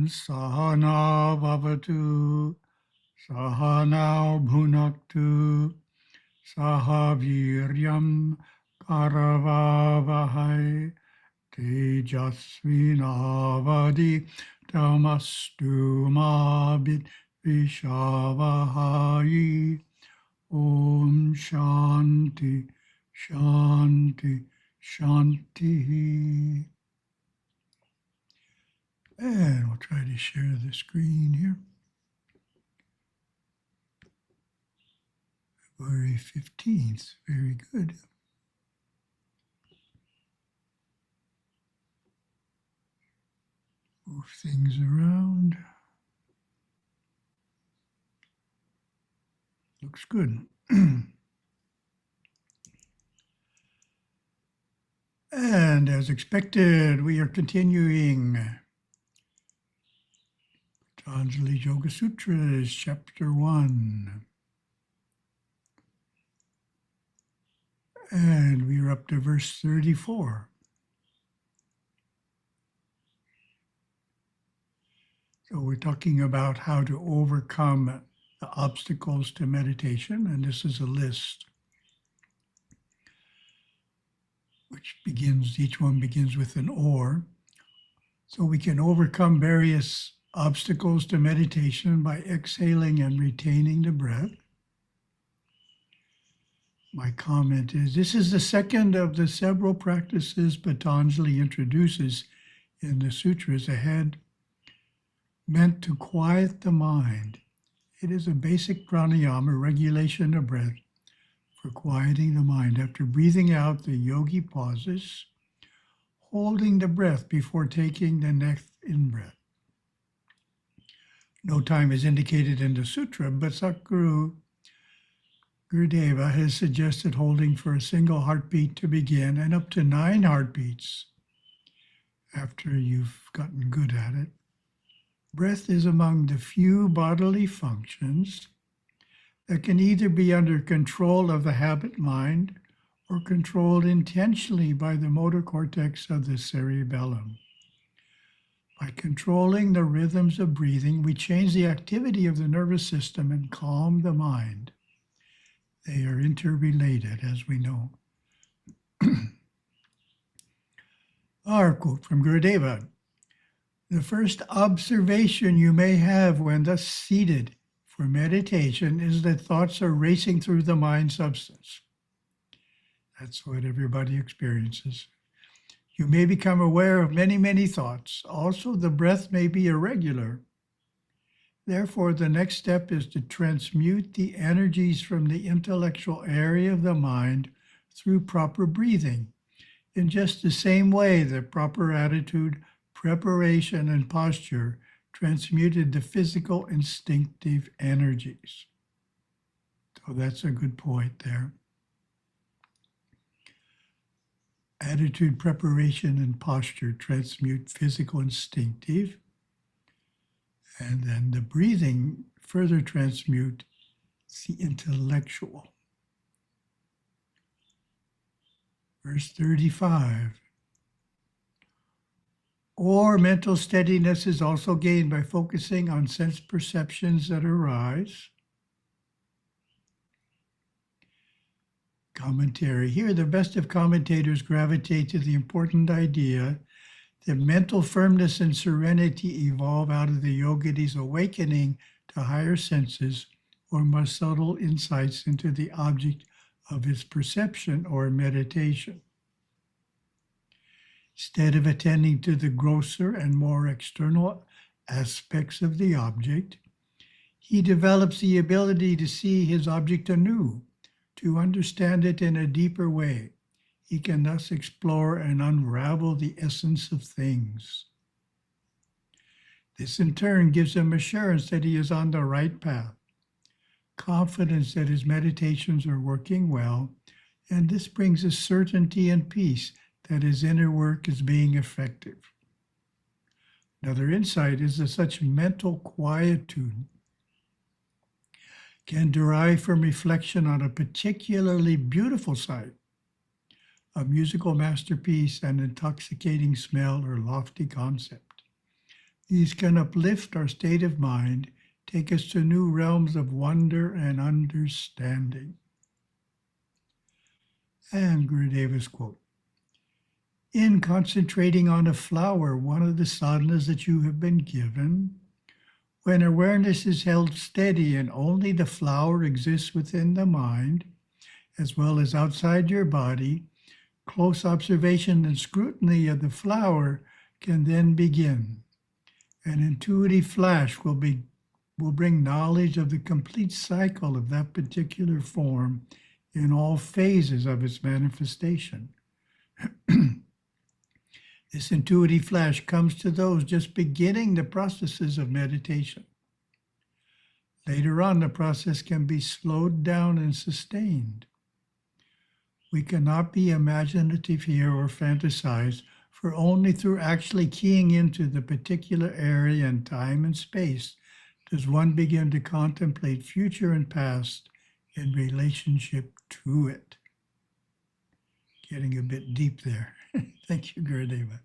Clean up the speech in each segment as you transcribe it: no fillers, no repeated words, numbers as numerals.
Sahana Bhavatu Sahana Bhunaktu Sahaviryam Karavavahai Tejasvinavadi Tamastu Mabit Vishavahai. Om Shanti, Shanti, Shanti. And we'll try to share the screen here. February 15th, very good. Move things around. Looks good. And as expected, we are continuing Patanjali Yoga Sutras, Chapter 1. And we are up to verse 34. So we're talking about how to overcome the obstacles to meditation, and this is a list which begins, each one begins with an or. So we can overcome various obstacles to meditation by exhaling and retaining the breath. My comment is, this is the second of the several practices Patanjali introduces in the sutras ahead, meant to quiet the mind. It is a basic pranayama, regulation of breath, for quieting the mind. After breathing out, the yogi pauses, holding the breath before taking the next in-breath. No time is indicated in the sutra, but Satguru Bodhinatha has suggested holding for a single heartbeat to begin and up to 9 heartbeats after you've gotten good at it. Breath is among the few bodily functions that can either be under control of the habit mind or controlled intentionally by the motor cortex of the cerebellum. By controlling the rhythms of breathing, we change the activity of the nervous system and calm the mind. They are interrelated, as we know. Our quote from Gurudeva: the first observation you may have when thus seated for meditation is that thoughts are racing through the mind substance. That's what everybody experiences. You may become aware of many, many thoughts. Also, the breath may be irregular. Therefore, the next step is to transmute the energies from the intellectual area of the mind through proper breathing, in just the same way that proper attitude, preparation, and posture transmuted the physical instinctive energies. So that's a good point there. Attitude, preparation, and posture transmute physical instinctive, and then the breathing further transmute the intellectual. Verse 35. Or mental steadiness is also gained by focusing on sense perceptions that arise. Commentary. Here, the best of commentators gravitate to the important idea that mental firmness and serenity evolve out of the yogi's awakening to higher senses or more subtle insights into the object of his perception or meditation. Instead of attending to the grosser and more external aspects of the object, he develops the ability to see his object anew, to understand it in a deeper way. He can thus explore and unravel the essence of things. This in turn gives him assurance that he is on the right path, confidence that his meditations are working well, and this brings a certainty and peace that his inner work is being effective. Another insight is that such mental quietude can derive from reflection on a particularly beautiful sight, a musical masterpiece, an intoxicating smell, or lofty concept. These can uplift our state of mind, take us to new realms of wonder and understanding. And Gurudeva's quote, in concentrating on a flower, one of the sadhanas that you have been given, when awareness is held steady and only the flower exists within the mind, as well as outside your body, close observation and scrutiny of the flower can then begin. An intuitive flash will bring knowledge of the complete cycle of that particular form in all phases of its manifestation. This intuitive flash comes to those just beginning the processes of meditation. Later on, the process can be slowed down and sustained. We cannot be imaginative here or fantasize, for only through actually keying into the particular area and time and space does one begin to contemplate future and past in relationship to it. Getting a bit deep there. Thank you, Gurudeva.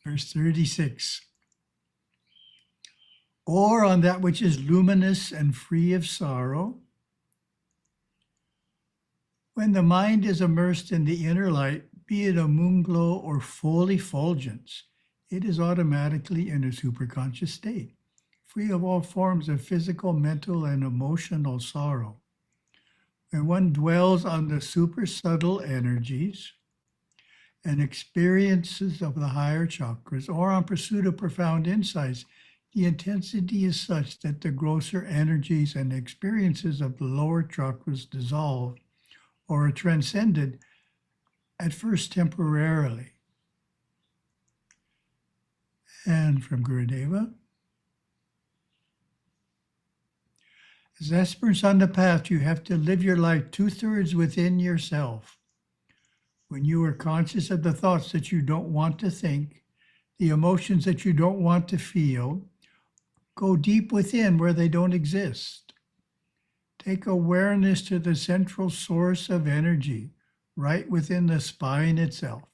Verse 36. Or on that which is luminous and free of sorrow. When the mind is immersed in the inner light, be it a moon glow or full effulgence, it is automatically in a superconscious state, free of all forms of physical, mental, and emotional sorrow. When one dwells on the super subtle energies and experiences of the higher chakras, or on pursuit of profound insights, the intensity is such that the grosser energies and experiences of the lower chakras dissolve or are transcended, at first temporarily. And from Gurudeva, as aspirants on the path, you have to live your life 2/3 within yourself. When you are conscious of the thoughts that you don't want to think, the emotions that you don't want to feel, go deep within where they don't exist. Take awareness to the central source of energy, right within the spine itself.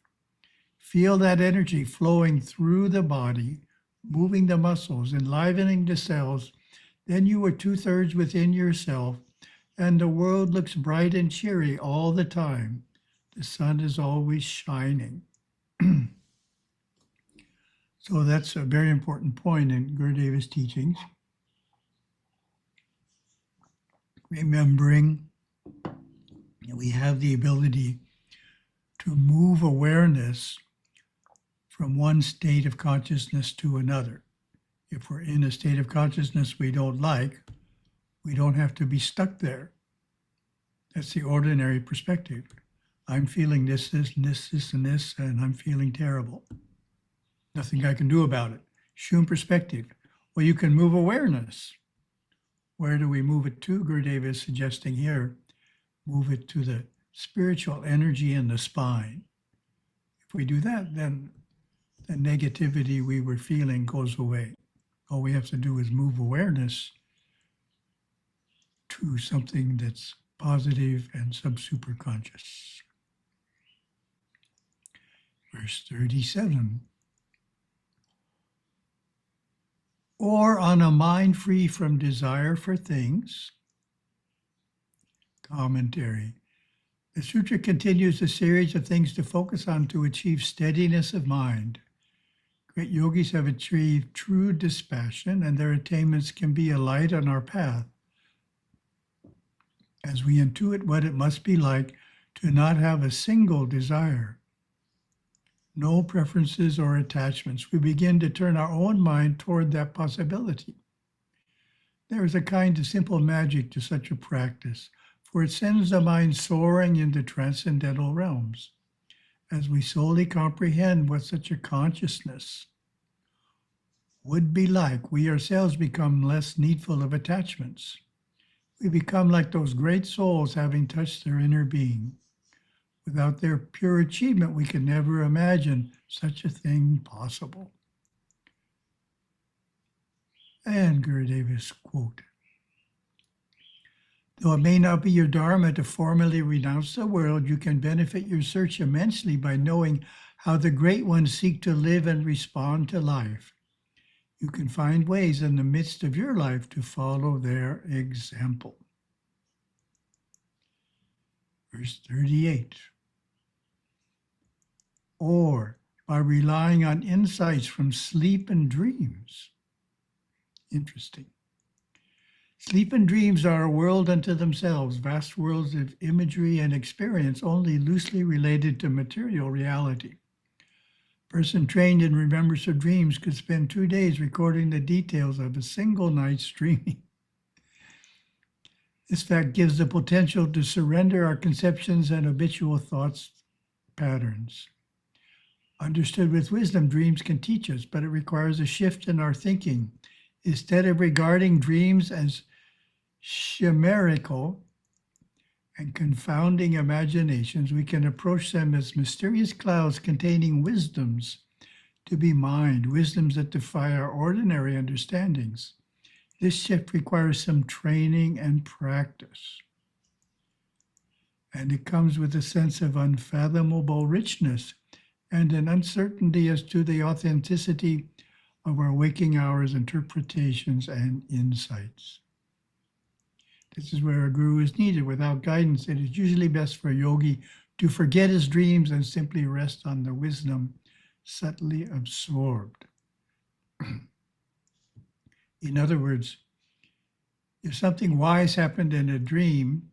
Feel that energy flowing through the body, moving the muscles, enlivening the cells. Then you are 2/3 within yourself, and the world looks bright and cheery all the time. The sun is always shining. So that's a very important point in Gurudeva's teachings. Remembering that we have the ability to move awareness from one state of consciousness to another. If we're in a state of consciousness we don't like, we don't have to be stuck there. That's the ordinary perspective. I'm feeling this, and this, and I'm feeling terrible. Nothing I can do about it. Shum perspective. Well, you can move awareness. Where do we move it to? Gurudeva is suggesting here, move it to the spiritual energy in the spine. If we do that, then the negativity we were feeling goes away. All we have to do is move awareness to something that's positive and sub-superconscious. Verse 37. Or on a mind free from desire for things. Commentary. The sutra continues a series of things to focus on to achieve steadiness of mind. Great yogis have achieved true dispassion, and their attainments can be a light on our path. As we intuit what it must be like to not have a single desire, no preferences or attachments, we begin to turn our own mind toward that possibility. There is a kind of simple magic to such a practice, for it sends the mind soaring into transcendental realms. As we solely comprehend what such a consciousness would be like, we ourselves become less needful of attachments. We become like those great souls having touched their inner being. Without their pure achievement, we can never imagine such a thing possible. And Gurudeva's quote, though it may not be your dharma to formally renounce the world, you can benefit your search immensely by knowing how the great ones seek to live and respond to life. You can find ways in the midst of your life to follow their example. Verse 38. Or by relying on insights from sleep and dreams. Interesting. Sleep and dreams are a world unto themselves, vast worlds of imagery and experience only loosely related to material reality. A person trained in remembrance of dreams could spend 2 days recording the details of a single night's dreaming. This fact gives the potential to surrender our conceptions and habitual thoughts patterns. Understood with wisdom, dreams can teach us, but it requires a shift in our thinking. Instead of regarding dreams as chimerical and confounding imaginations, we can approach them as mysterious clouds containing wisdoms to be mined, wisdoms that defy our ordinary understandings. This shift requires some training and practice. And it comes with a sense of unfathomable richness and an uncertainty as to the authenticity of our waking hours, interpretations, and insights. This is where a guru is needed. Without guidance, it is usually best for a yogi to forget his dreams and simply rest on the wisdom subtly absorbed. In other words, if something wise happened in a dream,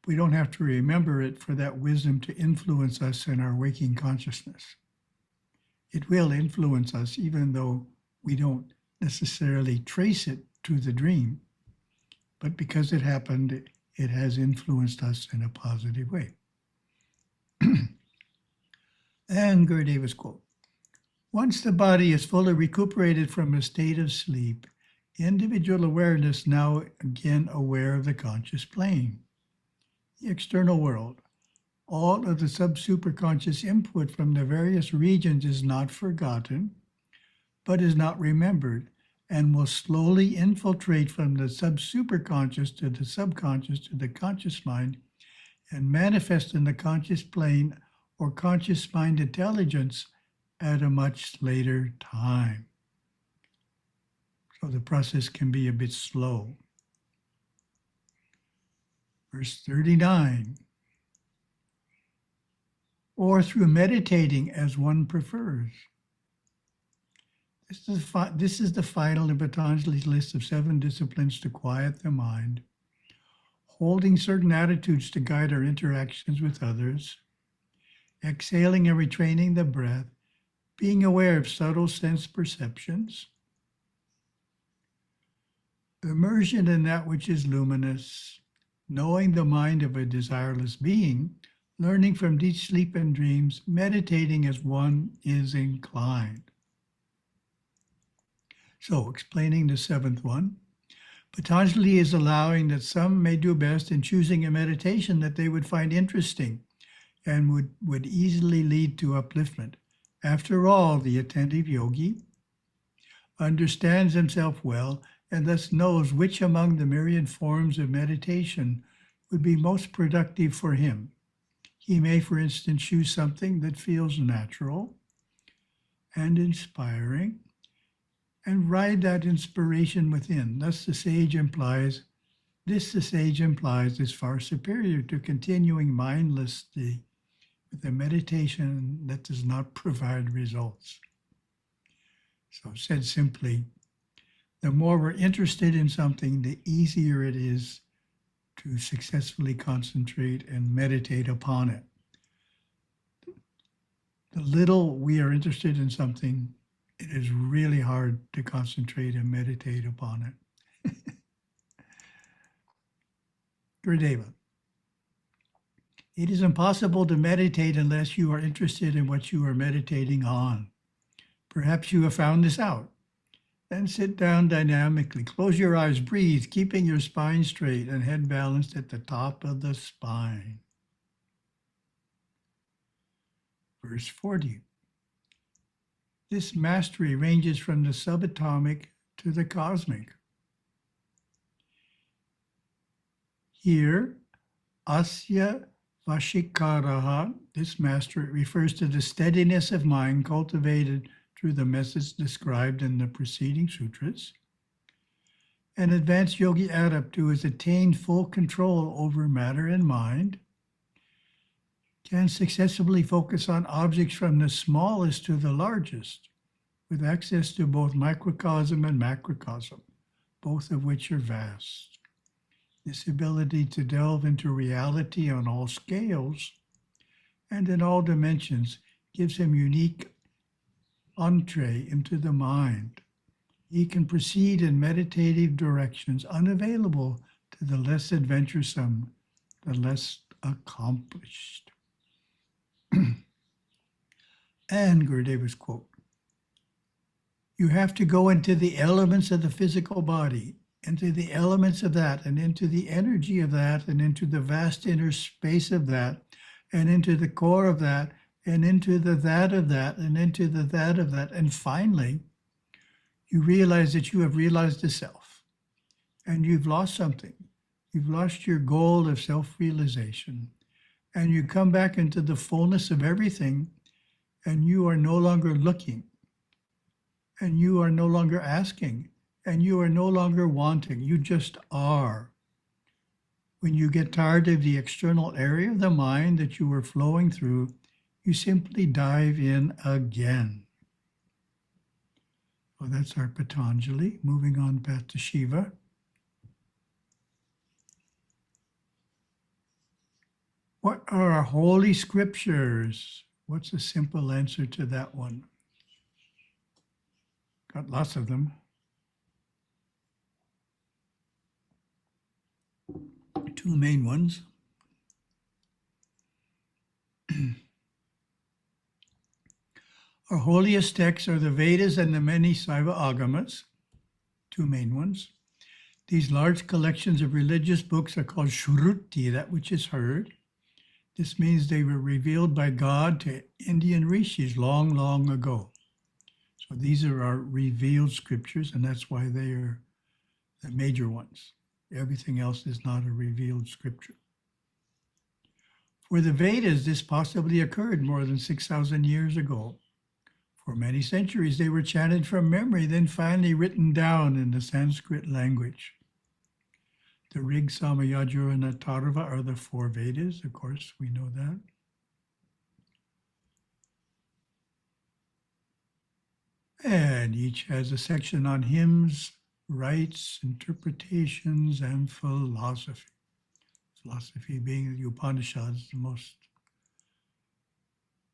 we don't have to remember it for that wisdom to influence us in our waking consciousness. It will influence us even though we don't necessarily trace it to the dream, but because it happened, it has influenced us in a positive way. And Gurudeva's quote, once the body is fully recuperated from a state of sleep, individual awareness now again aware of the conscious plane, the external world. All of the sub-superconscious input from the various regions is not forgotten, but is not remembered, and will slowly infiltrate from the sub-superconscious to the subconscious to the conscious mind and manifest in the conscious plane or conscious mind intelligence at a much later time. So the process can be a bit slow. Verse 39. Or through meditating as one prefers. This is the final in Patanjali's list of 7 disciplines to quiet the mind, holding certain attitudes to guide our interactions with others, exhaling and retraining the breath, being aware of subtle sense perceptions, immersion in that which is luminous, knowing the mind of a desireless being, learning from deep sleep and dreams, meditating as one is inclined. So, explaining the 7th one, Patanjali is allowing that some may do best in choosing a meditation that they would find interesting and would easily lead to upliftment. After all, the attentive yogi understands himself well and thus knows which among the myriad forms of meditation would be most productive for him. He may, for instance, choose something that feels natural and inspiring and ride that inspiration within. Thus, the sage implies is far superior to continuing mindlessly with a meditation that does not provide results. So said simply, the more we're interested in something, the easier it is to successfully concentrate and meditate upon it. The little we are interested in something, it is really hard to concentrate and meditate upon it. Gurudeva. It is impossible to meditate unless you are interested in what you are meditating on. Perhaps you have found this out. Then sit down dynamically. Close your eyes, breathe, keeping your spine straight and head balanced at the top of the spine. Verse 40. This mastery ranges from the subatomic to the cosmic. Here, asya vashikaraha, this mastery refers to the steadiness of mind cultivated through the methods described in the preceding sutras. An advanced yogi adept who has attained full control over matter and mind can successfully focus on objects from the smallest to the largest, with access to both microcosm and macrocosm, both of which are vast. This ability to delve into reality on all scales and in all dimensions gives him unique entree into the mind. He can proceed in meditative directions unavailable to the less adventuresome, the less accomplished. And Gurudeva's quote, "You have to go into the elements of the physical body, into the elements of that, and into the energy of that, and into the vast inner space of that, and into the core of that, and into the that of that, and into the that of that. And finally, you realize that you have realized the self, and you've lost something. You've lost your goal of self-realization, and you come back into the fullness of everything, and you are no longer looking, and you are no longer asking, and you are no longer wanting. You just are. When you get tired of the external area of the mind that you were flowing through, you simply dive in again." Well, that's our Patanjali. Moving on back to Shiva. What are our holy scriptures? What's a simple answer to that one? Got lots of them. Two main ones. Our holiest texts are the Vedas and the many Saiva Agamas, two main ones. These large collections of religious books are called Shruti, that which is heard. This means they were revealed by God to Indian rishis long, long ago. So these are our revealed scriptures, and that's why they are the major ones. Everything else is not a revealed scripture. For the Vedas, this possibly occurred more than 6,000 years ago. For many centuries, they were chanted from memory, then finally written down in the Sanskrit language. The Rig, Sama, Yajur, and Atharva are the four Vedas. Of course, we know that. And each has a section on hymns, rites, interpretations, and philosophy. Philosophy being the Upanishads, the most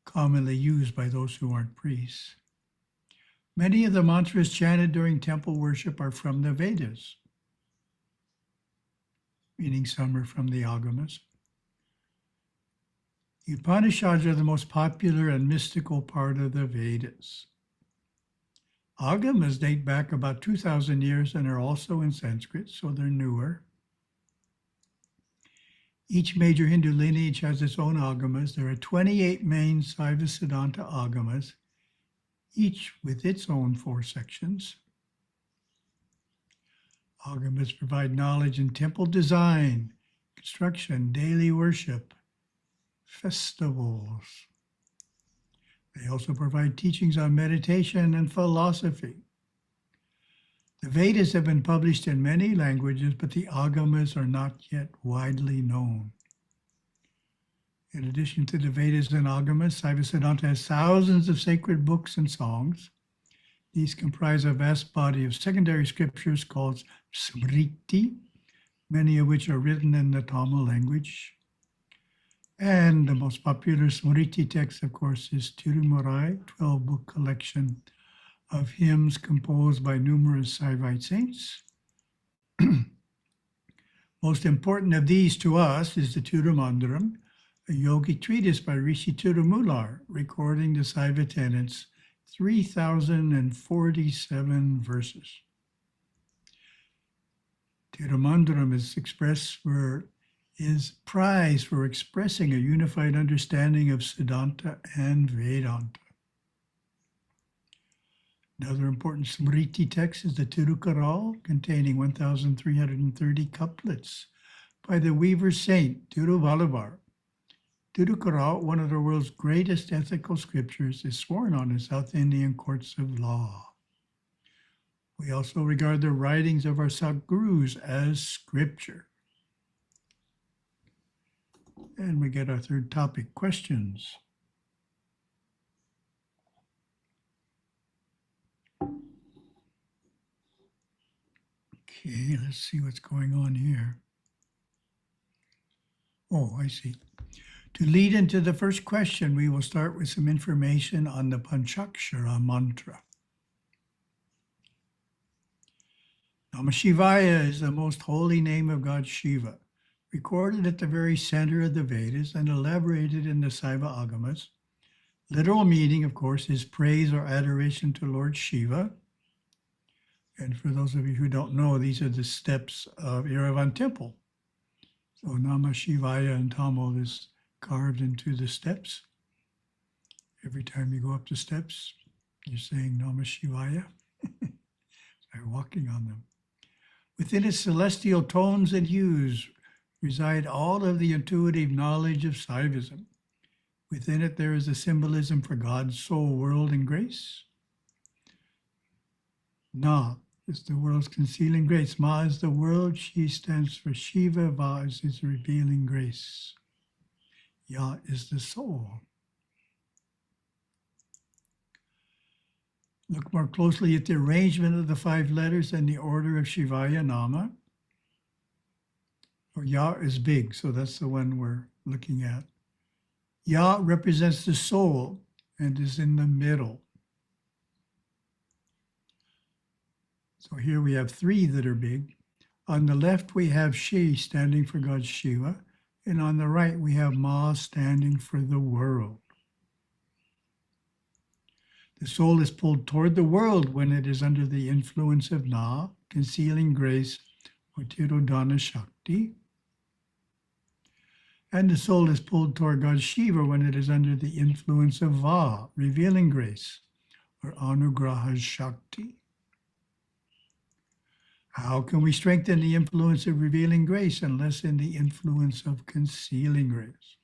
commonly used by those who aren't priests. Many of the mantras chanted during temple worship are from the Vedas, meaning some are from the Agamas. The Upanishads are the most popular and mystical part of the Vedas. Agamas date back about 2,000 years and are also in Sanskrit, so they're newer. Each major Hindu lineage has its own agamas. There are 28 main Saiva Siddhanta agamas, each with its own 4 sections. Agamas provide knowledge in temple design, construction, daily worship, festivals. They also provide teachings on meditation and philosophy. The Vedas have been published in many languages, but the Agamas are not yet widely known. In addition to the Vedas and Agamas, Saiva Siddhanta has thousands of sacred books and songs. These comprise a vast body of secondary scriptures called Smriti, many of which are written in the Tamil language. And the most popular Smriti text, of course, is Tirumurai, 12-book collection of hymns composed by numerous Saivite saints. Most important of these to us is the Tirumandaram, a yogic treatise by Rishi Tirumular, recording the Saiva tenets, 3,047 verses. Tirumandaram is prized for expressing a unified understanding of Siddhanta and Vedanta. Another important Smriti text is the Tirukural, containing 1,330 couplets by the weaver saint Tiruvalluvar. Thirukkural, one of the world's greatest ethical scriptures, is sworn on in South Indian courts of law. We also regard the writings of our Satgurus as scripture. And we get our third topic, questions. Okay, let's see what's going on here. Oh, I see. To lead into the first question, we will start with some information on the Panchakshara mantra. Namah Shivaya is the most holy name of God Shiva, recorded at the very center of the Vedas and elaborated in the Saiva Agamas. Literal meaning, of course, is praise or adoration to Lord Shiva. And for those of you who don't know, these are the steps of Yerevan Temple. So Namah Shivaya and Tamil is carved into the steps. Every time you go up the steps, you're saying Namah Shivaya. You're walking on them. Within its celestial tones and hues reside all of the intuitive knowledge of Saivism. Within it, there is a symbolism for God's soul, world, and grace. Na is the world's concealing grace. Ma is the world. She stands for Shiva. Va is his revealing grace. Ya is the soul. Look more closely at the arrangement of the 5 letters and the order of Shivaya Nama. Or Ya is big, so that's the one we're looking at. Ya represents the soul and is in the middle. So here we have 3 that are big. On the left, we have She standing for God Shiva. And on the right, we have Ma standing for the world. The soul is pulled toward the world when it is under the influence of Na, concealing grace, or Tirodhana Shakti. And the soul is pulled toward God Shiva when it is under the influence of Va, revealing grace, or Anugraha Shakti. How can we strengthen the influence of revealing grace unless in the influence of concealing grace?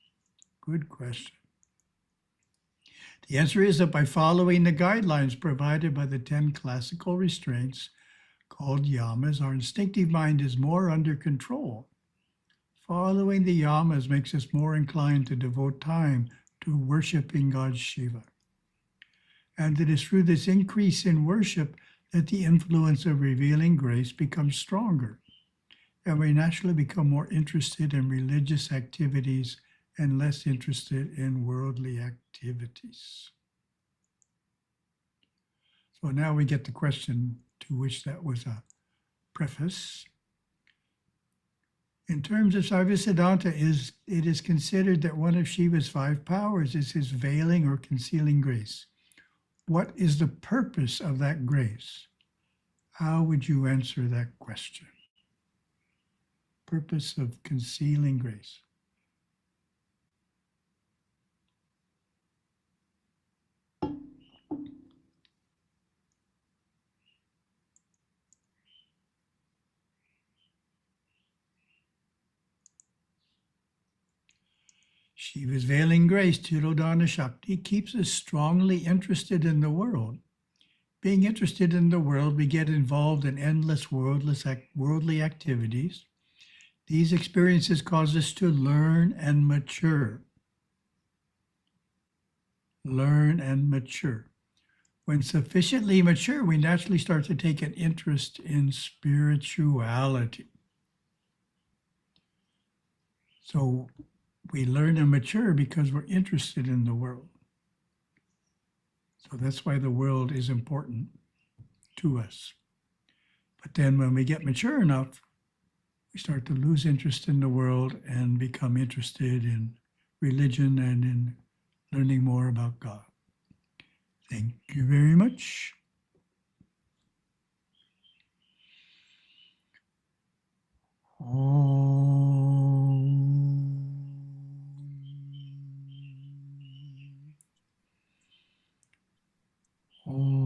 Good question. The answer is that by following the guidelines provided by the 10 classical restraints called yamas, our instinctive mind is more under control. Following the yamas makes us more inclined to devote time to worshiping God Shiva. And it is through this increase in worship that the influence of revealing grace becomes stronger, and we naturally become more interested in religious activities and less interested in worldly activities. So now we get the question to which that was a preface. In terms of Sarvasiddhanta, it is considered that one of Shiva's 5 powers is his veiling or concealing grace. What is the purpose of that grace? How would you answer that question? Purpose of concealing grace. Shiva's veiling grace, Tirodhana Shakti, keeps us strongly interested in the world. Being interested in the world, we get involved in endless worldly activities. These experiences cause us to learn and mature. Learn and mature. When sufficiently mature, we naturally start to take an interest in spirituality. So we learn and mature because we're interested in the world. So that's why the world is important to us. But then when we get mature enough, we start to lose interest in the world and become interested in religion and in learning more about God. Thank you very much. Om.